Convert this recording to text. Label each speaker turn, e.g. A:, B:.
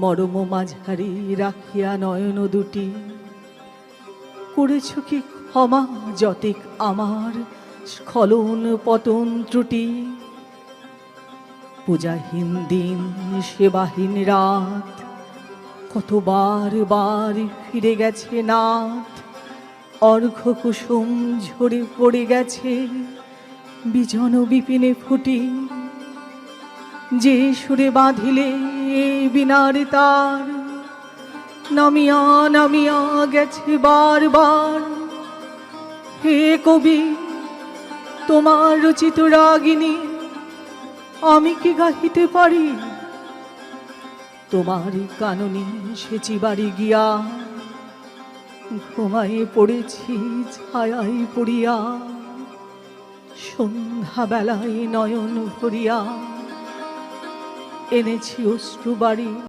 A: মরম মাঝারি রাখিয়া নয়ন দুটি, করেছ কি ক্ষমা যতেক আমার স্খলন পতন ত্রুটি। পূজাহীন দিন সেবাহীন রাত, কতবার বার ফিরে গেছে নাথ। অর্ঘ্য কুসুম ঝরে পড়ে গেছে বিজন বিপিনে ফুটি। যে সুরে বাঁধিলে বিনার তার, নামিয়া নামিয়া গেছে বারবার। হে কবি, তোমার রচিত রাগিনী আমি কি গাহিতে পারি? তোমার কাননে সেচিবাড়ি গিয়া ঘুমায়ে পড়েছি ছায়ায় পড়িয়া। সন্ধ্যা বেলায় নয়ন ভরিয়া এনেছি অশ্রু বাড়ি।